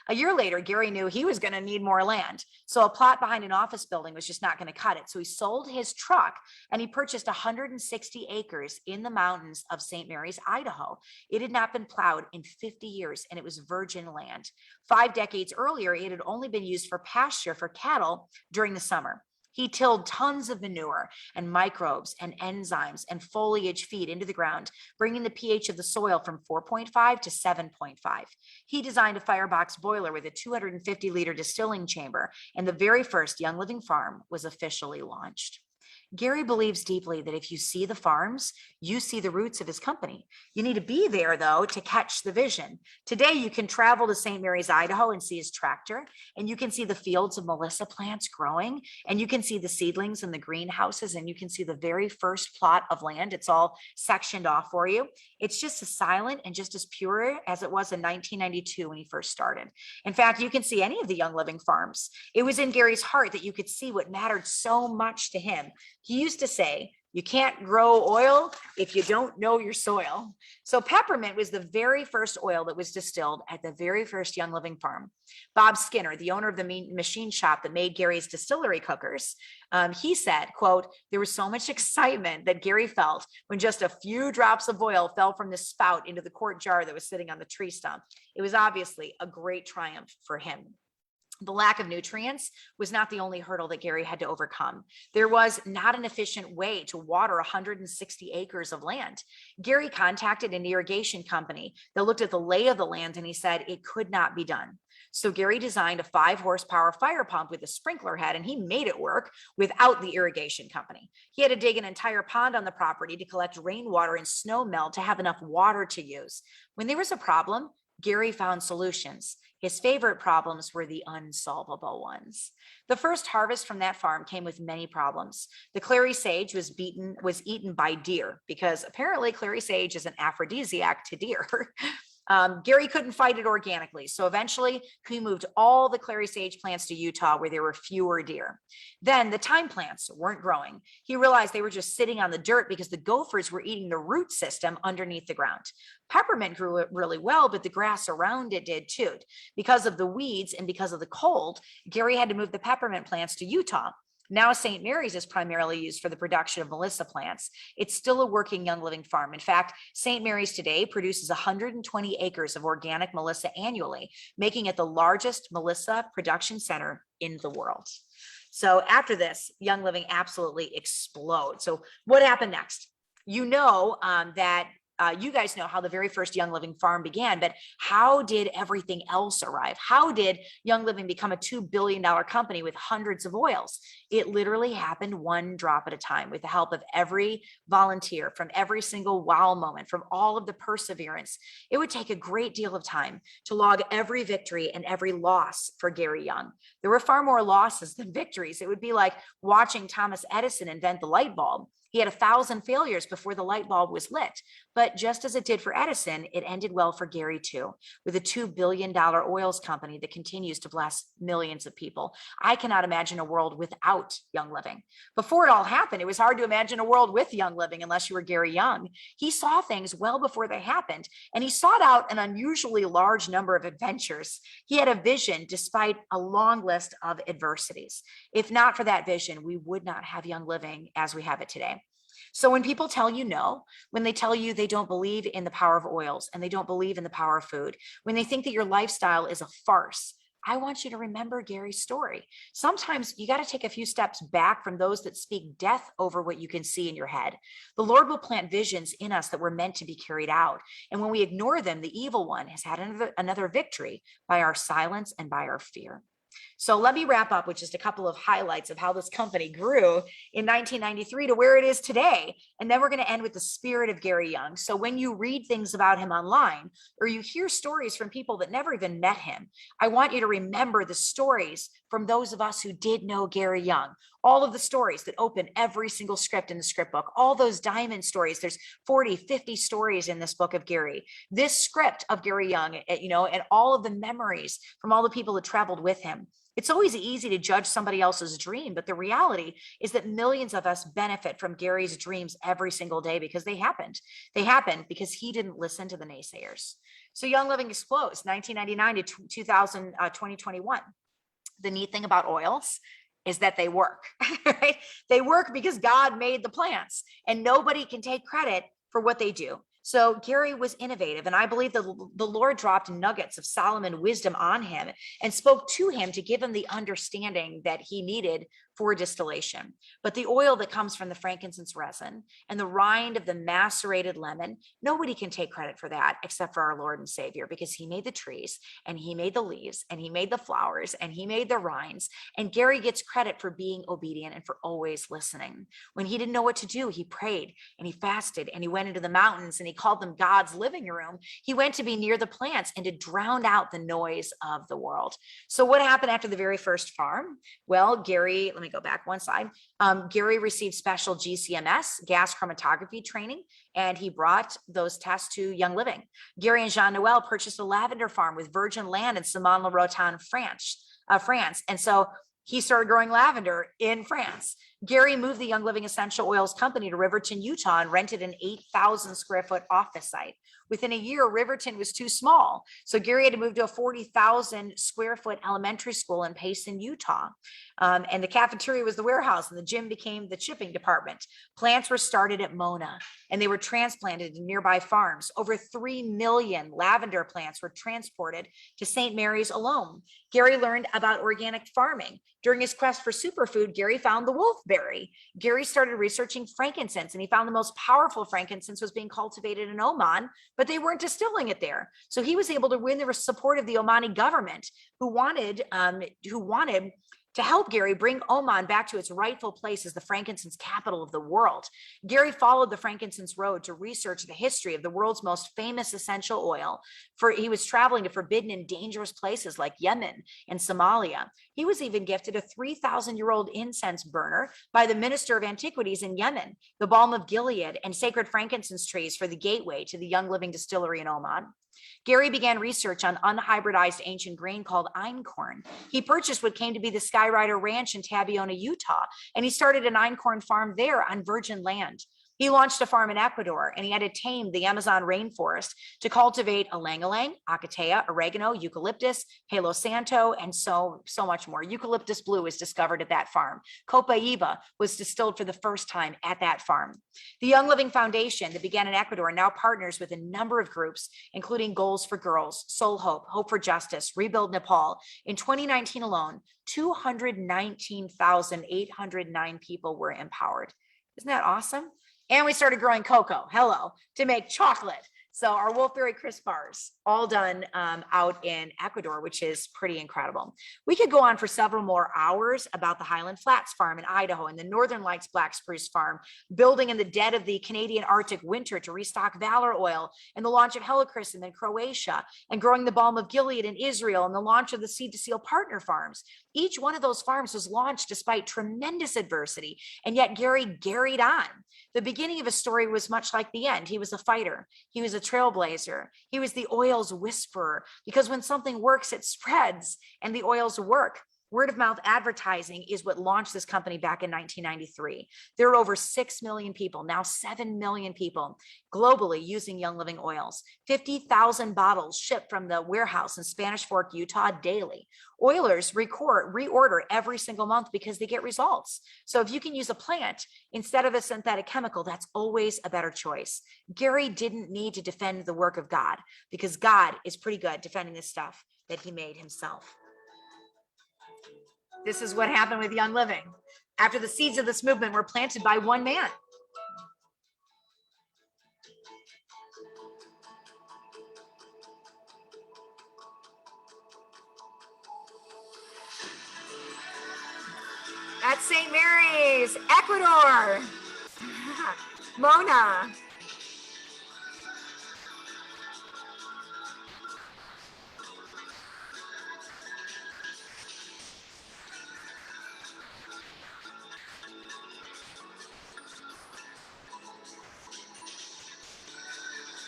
[SPEAKER 1] A year later, Gary knew he was going to need more land. So a plot behind an office building was just not going to cut it. So he sold his truck and he purchased 160 acres in the mountains of St. Mary's, Idaho. It had not been plowed in 50 years and it was virgin land. 5 decades earlier, it had only been used for pasture for cattle during the summer. He tilled tons of manure and microbes and enzymes and foliage feed into the ground, bringing the pH of the soil from 4.5 to 7.5. He designed a firebox boiler with a 250-liter distilling chamber, and the very first Young Living farm was officially launched. Gary believes deeply that if you see the farms, you see the roots of his company. You need to be there, though, to catch the vision. Today, you can travel to St. Mary's, Idaho, and see his tractor, and you can see the fields of Melissa plants growing, and you can see the seedlings in the greenhouses, and you can see the very first plot of land. It's all sectioned off for you. It's just as silent and just as pure as it was in 1992 when he first started. In fact, you can see any of the Young Living farms. It was in Gary's heart that you could see what mattered so much to him. He used to say, you can't grow oil if you don't know your soil. So peppermint was the very first oil that was distilled at the very first Young Living farm. Bob Skinner, the owner of the machine shop that made Gary's distillery cookers, he said, quote, there was so much excitement that Gary felt when just a few drops of oil fell from the spout into the quart jar that was sitting on the tree stump. It was obviously a great triumph for him. The lack of nutrients was not the only hurdle that Gary had to overcome. There was not an efficient way to water 160 acres of land. Gary contacted an irrigation company that looked at the lay of the land and he said it could not be done. So Gary designed a 5-horsepower fire pump with a sprinkler head, and he made it work without the irrigation company. He had to dig an entire pond on the property to collect rainwater and snow melt to have enough water to use. When there was a problem, Gary found solutions. His favorite problems were the unsolvable ones. The first harvest from that farm came with many problems. The clary sage was eaten by deer because apparently clary sage is an aphrodisiac to deer. Gary couldn't fight it organically, so eventually he moved all the clary sage plants to Utah where there were fewer deer. Then the thyme plants weren't growing. He realized they were just sitting on the dirt because the gophers were eating the root system underneath the ground. Peppermint grew really well, but the grass around it did too. Because of the weeds and because of the cold, Gary had to move the peppermint plants to Utah. Now St. Mary's is primarily used for the production of Melissa plants. It's still a working Young Living farm. In fact, St. Mary's today produces 120 acres of organic Melissa annually, making it the largest Melissa production center in the world. So after this, Young Living absolutely explodes. So what happened next? You know that you guys know how the very first Young Living farm began, but how did everything else arrive? How did Young Living become a $2 billion company with hundreds of oils? It literally happened one drop at a time with the help of every volunteer, from every single wow moment, from all of the perseverance. It would take a great deal of time to log every victory and every loss for Gary Young. There were far more losses than victories. It would be like watching Thomas Edison invent the light bulb. He had 1,000 failures before the light bulb was lit. But But just as it did for Edison, it ended well for Gary too, with a $2 billion oils company that continues to bless millions of people. I cannot imagine a world without Young Living. Before it all happened, it was hard to imagine a world with Young Living unless you were Gary Young. He saw things well before they happened, and he sought out an unusually large number of adventures. He had a vision despite a long list of adversities. If not for that vision, we would not have Young Living as we have it today. So when people tell you no, when they tell you they don't believe in the power of oils and they don't believe in the power of food, when they think that your lifestyle is a farce, I want you to remember Gary's story. Sometimes you got to take a few steps back from those that speak death over what you can see in your head. The Lord will plant visions in us that were meant to be carried out. And when we ignore them, the evil one has had another victory by our silence and by our fear. So let me wrap up with just a couple of highlights of how this company grew in 1993 to where it is today. And then we're going to end with the spirit of Gary Young. So when you read things about him online, or you hear stories from people that never even met him, I want you to remember the stories from those of us who did know Gary Young. All of the stories that open every single script in the script book, all those diamond stories. There's 40, 50 stories in this book of Gary. This script of Gary Young, and all of the memories from all the people that traveled with him. It's always easy to judge somebody else's dream, but the reality is that millions of us benefit from Gary's dreams every single day because they happened. They happened because he didn't listen to the naysayers. So Young Living explodes 1999 to 2021. The neat thing about oils is that they work, right? They work because God made the plants, and nobody can take credit for what they do. So Gary was innovative, and I believe the Lord dropped nuggets of Solomon wisdom on him and spoke to him to give him the understanding that he needed for distillation. But the oil that comes from the frankincense resin and the rind of the macerated lemon, nobody can take credit for that except for our Lord and Savior, because he made the trees and he made the leaves and he made the flowers and he made the rinds. And Gary gets credit for being obedient and for always listening. When he didn't know what to do, he prayed and he fasted and he went into the mountains and he called them God's living room. He went to be near the plants and to drown out the noise of the world. So what happened after the very first farm? Well, Gary, let me go back one slide. Gary received special GCMS, gas chromatography training, and he brought those tests to Young Living. Gary and Jean Noel purchased a lavender farm with virgin land in Saumon-le-Rotan, France. And so he started growing lavender in France. Gary moved the Young Living Essential Oils Company to Riverton, Utah, and rented an 8,000 square foot office site. Within a year, Riverton was too small. So Gary had to move to a 40,000 square foot elementary school in Payson, Utah. And the cafeteria was the warehouse and the gym became the shipping department. Plants were started at Mona and they were transplanted to nearby farms. Over 3 million lavender plants were transported to St. Mary's alone. Gary learned about organic farming. During his quest for superfood, Gary found the wolfberry. Gary started researching frankincense and he found the most powerful frankincense was being cultivated in Oman, but they weren't distilling it there. So he was able to win the support of the Omani government who wanted to help Gary bring Oman back to its rightful place as the frankincense capital of the world. Gary followed the frankincense road to research the history of the world's most famous essential oil. He was traveling to forbidden and dangerous places like Yemen and Somalia. He was even gifted a 3,000-year-old incense burner by the Minister of Antiquities in Yemen, the Balm of Gilead, and sacred frankincense trees for the gateway to the Young Living Distillery in Oman. Gary began research on unhybridized ancient grain called einkorn. He purchased what came to be the Skyrider Ranch in Tabiona, Utah, and he started an einkorn farm there on virgin land. He launched a farm in Ecuador, and he had to tame the Amazon rainforest to cultivate ylang-ylang, acatea, oregano, eucalyptus, palo santo, and so much more. Eucalyptus blue was discovered at that farm. Copaiba was distilled for the first time at that farm. The Young Living Foundation that began in Ecuador now partners with a number of groups, including Goals for Girls, Soul Hope, Hope for Justice, Rebuild Nepal. In 2019 alone, 219,809 people were empowered. Isn't that awesome? And we started growing cocoa, to make chocolate. So our Wolfberry Crisp bars, all done out in Ecuador, which is pretty incredible. We could go on for several more hours about the Highland Flats Farm in Idaho and the Northern Lights Black Spruce Farm, building in the dead of the Canadian Arctic winter to restock Valor Oil, and the launch of Helichrysum in Croatia, and growing the Balm of Gilead in Israel, and the launch of the Seed to Seal Partner Farms. Each one of those farms was launched despite tremendous adversity, and yet Gary carried on. The beginning of his story was much like the end. He was a fighter. He was a trailblazer. He was the oil's whisperer, because when something works, it spreads, and the oils work. Word of mouth advertising is what launched this company back in 1993. There are over 6 million people, now 7 million people globally using Young Living oils. 50,000 bottles shipped from the warehouse in Spanish Fork, Utah daily. Oilers reorder every single month because they get results. So if you can use a plant instead of a synthetic chemical, that's always a better choice. Gary didn't need to defend the work of God, because God is pretty good defending the stuff that he made himself. This is what happened with Young Living. After the seeds of this movement were planted by one man. At St. Mary's, Ecuador. Mona.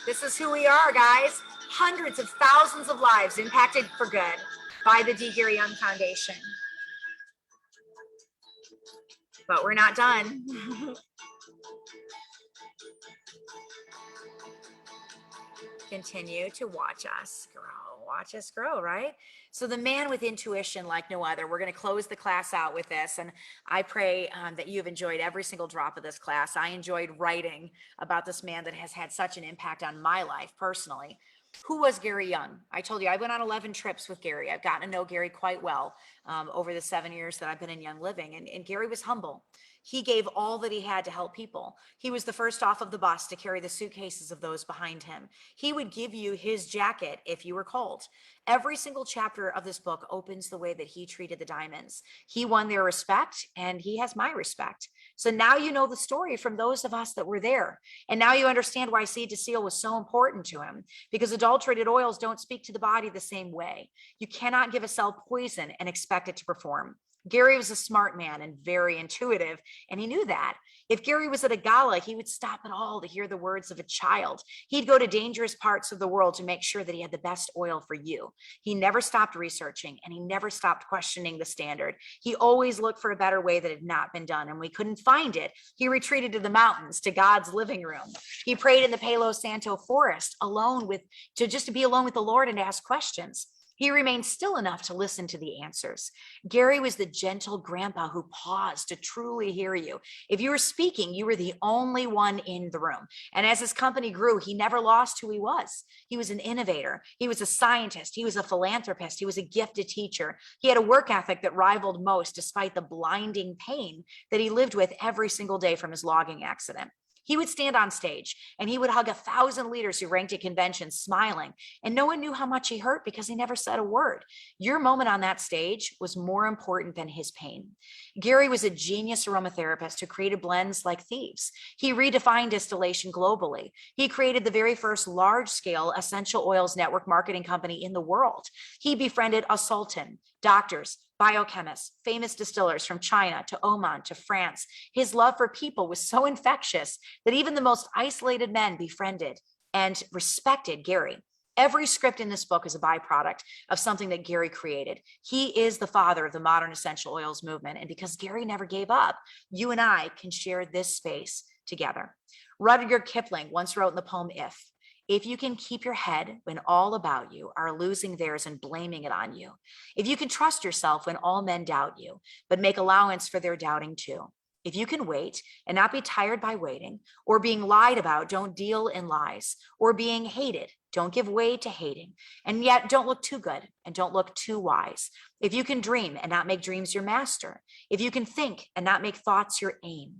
[SPEAKER 1] This is who we are, guys. Hundreds of thousands of lives impacted for good by the D. Gary Young Foundation. But we're not done. Continue to watch us grow, right? So the man with intuition like no other. We're going to close the class out with this. And I pray that you've enjoyed every single drop of this class. I enjoyed writing about this man that has had such an impact on my life personally. Who was Gary Young? I told you I went on 11 trips with Gary. I've gotten to know Gary quite well over the 7 years that I've been in Young Living. And Gary was humble. He gave all that he had to help people. He was the first off of the bus to carry the suitcases of those behind him. He would give you his jacket if you were cold. Every single chapter of this book opens the way that he treated the diamonds. He won their respect, and he has my respect. So now you know the story from those of us that were there. And now you understand why Seed to Seal was so important to him, because adulterated oils don't speak to the body the same way. You cannot give a cell poison and expect it to perform. Gary was a smart man and very intuitive, and he knew that. If Gary was at a gala, he would stop it all to hear the words of a child. He'd go to dangerous parts of the world to make sure that he had the best oil for you. He never stopped researching, and he never stopped questioning the standard. He always looked for a better way that had not been done, and we couldn't find it. He retreated to the mountains, to God's living room. He prayed in the Palo Santo forest to be alone with the Lord and to ask questions. He remained still enough to listen to the answers. Gary was the gentle grandpa who paused to truly hear you. If you were speaking, you were the only one in the room. And as his company grew, he never lost who he was. He was an innovator. He was a scientist. He was a philanthropist. He was a gifted teacher. He had a work ethic that rivaled most, despite the blinding pain that he lived with every single day from his logging accident. He would stand on stage and he would hug 1,000 leaders who ranked at conventions, smiling, and no one knew how much he hurt because he never said a word. Your moment on that stage was more important than his pain. Gary was a genius aromatherapist who created blends like thieves. He redefined distillation globally. He created the very first large-scale essential oils network marketing company in the world. He befriended a sultan, doctors, biochemists, famous distillers from China to Oman to France. His love for people was so infectious that even the most isolated men befriended and respected Gary. Every script in this book is a byproduct of something that Gary created. He is the father of the modern essential oils movement. And because Gary never gave up, you and I can share this space together. Rudyard Kipling once wrote in the poem, If you can keep your head when all about you are losing theirs and blaming it on you, if you can trust yourself when all men doubt you, but make allowance for their doubting too, if you can wait and not be tired by waiting, or being lied about, don't deal in lies, or being hated, don't give way to hating, and yet don't look too good and don't look too wise. If you can dream and not make dreams your master, if you can think and not make thoughts your aim,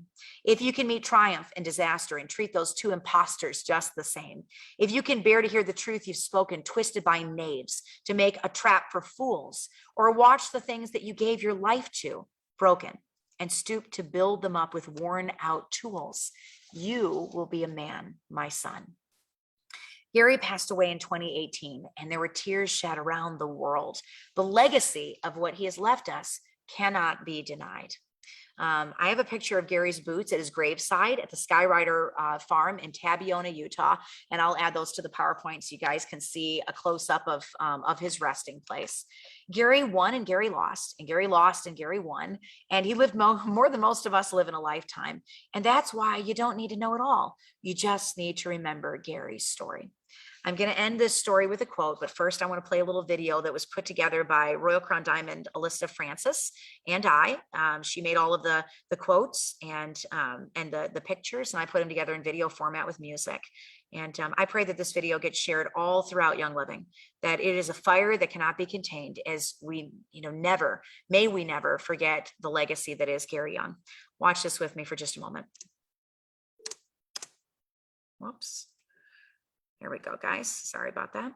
[SPEAKER 1] if you can meet triumph and disaster and treat those two imposters just the same, if you can bear to hear the truth you've spoken twisted by knaves to make a trap for fools, or watch the things that you gave your life to broken and stoop to build them up with worn out tools, you will be a man, my son. Gary passed away in 2018, and there were tears shed around the world. The legacy of what he has left us cannot be denied. I have a picture of Gary's boots at his graveside at the Skyrider farm in Tabiona, Utah, and I'll add those to the PowerPoint so you guys can see a close-up of his resting place. Gary won and Gary lost, and Gary lost and Gary won, and he lived more than most of us live in a lifetime. And that's why you don't need to know it all. You just need to remember Gary's story. I'm going to end this story with a quote, but first I want to play a little video that was put together by Royal Crown Diamond Alyssa Francis and I. She made all of the quotes and the pictures, and I put them together in video format with music. And I pray that this video gets shared all throughout Young Living, that it is a fire that cannot be contained, as we, may we never forget the legacy that is Gary Young. Watch this with me for just a moment. Whoops. Here we go, guys. Sorry about that.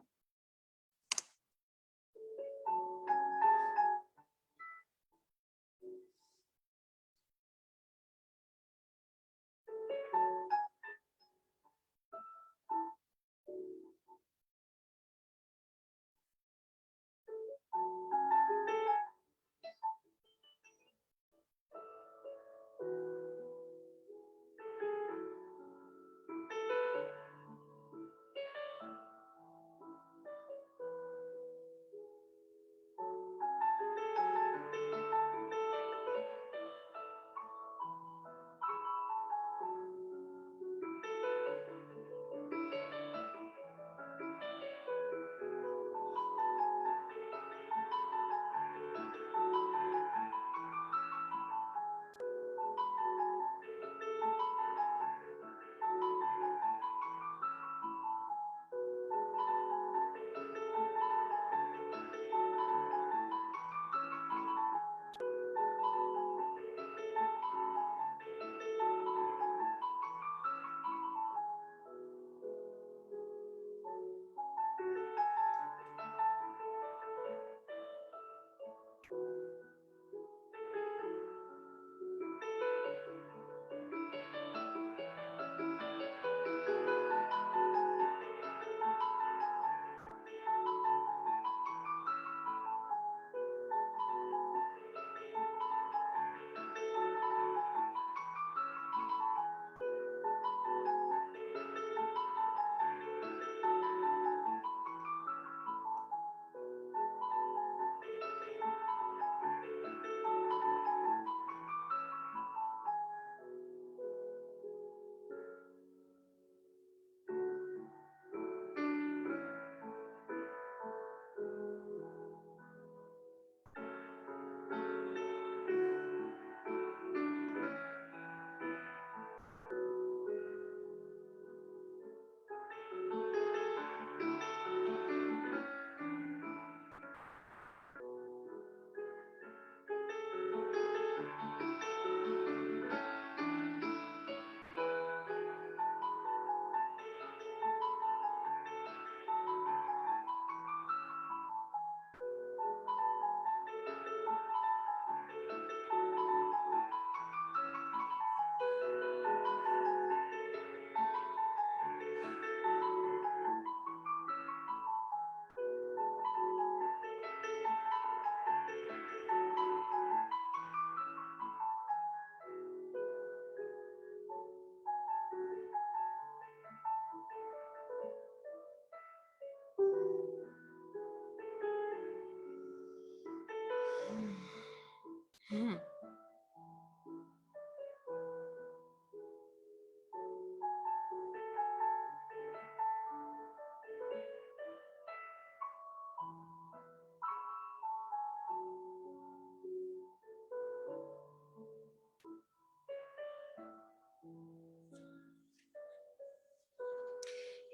[SPEAKER 1] Hmm.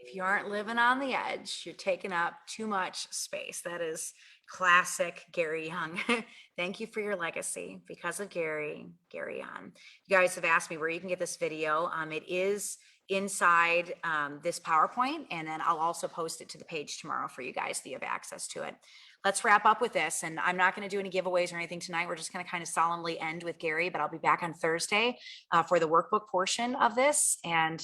[SPEAKER 1] If you aren't living on the edge, you're taking up too much space. That is classic Gary Young. Thank you for your legacy. Because of Gary Young. You guys have asked me where you can get this video. It is inside this PowerPoint, and then I'll also post it to the page tomorrow for you guys so you have access to it. Let's wrap up with this. And I'm not going to do any giveaways or anything tonight. We're just going to kind of solemnly end with Gary, but I'll be back on Thursday for the workbook portion of this. And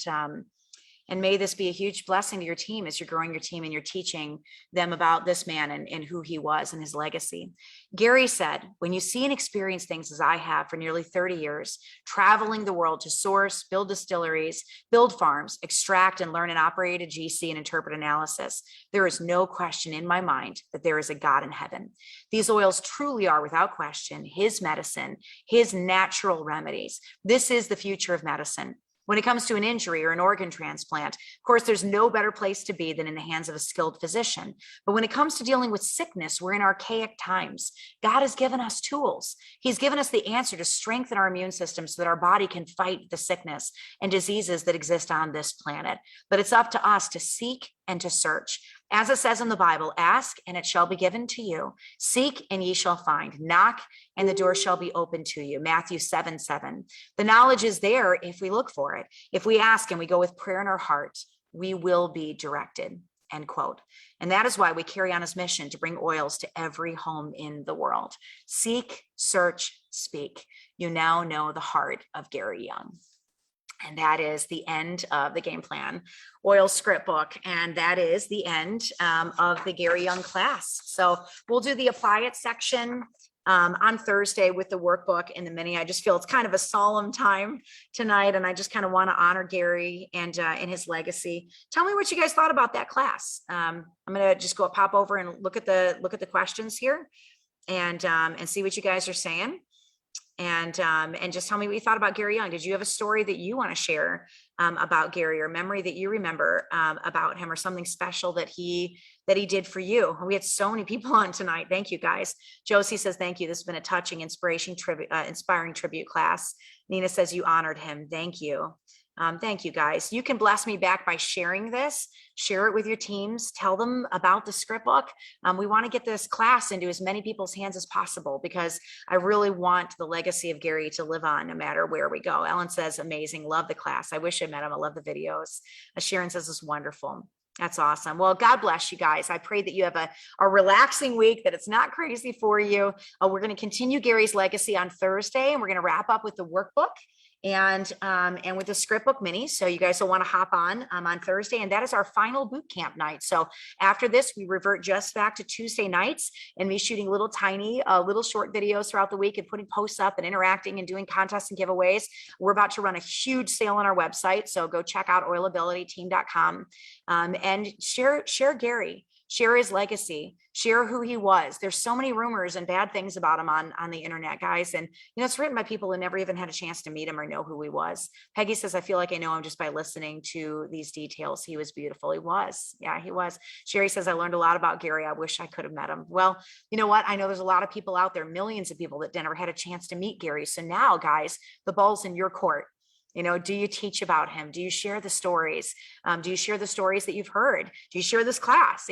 [SPEAKER 1] And may this be a huge blessing to your team as you're growing your team and you're teaching them about this man and who he was and his legacy. Gary said, when you see and experience things as I have for nearly 30 years, traveling the world to source, build distilleries, build farms, extract and learn and operate a GC and interpret analysis, there is no question in my mind that there is a God in heaven. These oils truly are, without question, his medicine, his natural remedies. This is the future of medicine. When it comes to an injury or an organ transplant, of course, there's no better place to be than in the hands of a skilled physician. But when it comes to dealing with sickness, we're in archaic times. God has given us tools. He's given us the answer to strengthen our immune system so that our body can fight the sickness and diseases that exist on this planet. But it's up to us to seek and to search. As it says in the Bible, ask and it shall be given to you. Seek and ye shall find. Knock and the door shall be open to you. Matthew 7:7. The knowledge is there if we look for it. If we ask and we go with prayer in our heart, we will be directed. End quote. And that is why we carry on his mission to bring oils to every home in the world. Seek, search, speak. You now know the heart of Gary Young. And that is the end of the game plan oil script book. And that is the end of the Gary Young class. So we'll do the apply it section on Thursday with the workbook and the mini. I just feel it's kind of a solemn time tonight. And I just kind of want to honor Gary and his legacy. Tell me what you guys thought about that class. I'm going to just go pop over and look at the questions here and see what you guys are saying. And just tell me what you thought about Gary Young. Did you have a story that you want to share about Gary, or memory that you remember about him, or something special that he did for you? We had so many people on tonight. Thank you, guys. Josie says, thank you. This has been a touching, inspiring tribute class. Nina says you honored him. Thank you. Thank you, guys. You can bless me back by sharing this. Share it with your teams. Tell them about the script book. We want to get this class into as many people's hands as possible, because I really want the legacy of Gary to live on no matter where we go. Ellen says, amazing. Love the class. I wish I met him. I love the videos. Sharon says, it's wonderful. That's awesome. Well, God bless you guys. I pray that you have a relaxing week, that it's not crazy for you. We're going to continue Gary's legacy on Thursday, and we're going to wrap up with the workbook and with the script book mini. So you guys will want to hop on Thursday, and that is our final boot camp night. So after this, we revert just back to Tuesday nights and me shooting little tiny, little short videos throughout the week and putting posts up and interacting and doing contests and giveaways. We're about to run a huge sale on our website. So go check out oilabilityteam.com and share Gary. Share his legacy, share who he was. There's so many rumors and bad things about him on the internet, guys. And, it's written by people who never even had a chance to meet him or know who he was. Peggy says, I feel like I know him just by listening to these details. He was beautiful. He was. Yeah, he was. Sherry says, I learned a lot about Gary. I wish I could have met him. Well, you know what? I know there's a lot of people out there, millions of people that never had a chance to meet Gary. So now, guys, the ball's in your court. Do you teach about him? Do you share the stories? Do you share the stories that you've heard? Do you share this class?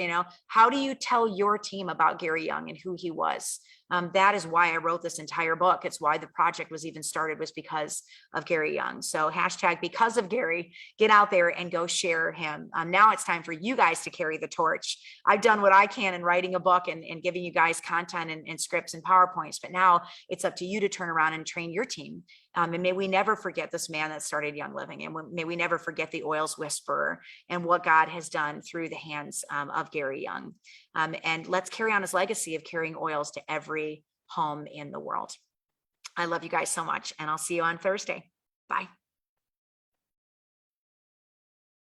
[SPEAKER 1] How do you tell your team about Gary Young and who he was? That is why I wrote this entire book. It's why the project was even started, was because of Gary Young. So # because of Gary, get out there and go share him. Now it's time for you guys to carry the torch. I've done what I can in writing a book and giving you guys content and scripts and PowerPoints, but now it's up to you to turn around and train your team. And may we never forget this man that started Young Living, and may we never forget the oils whisperer and what God has done through the hands of Gary Young. And let's carry on his legacy of carrying oils to every home in the world. I love you guys so much, and I'll see you on Thursday. Bye.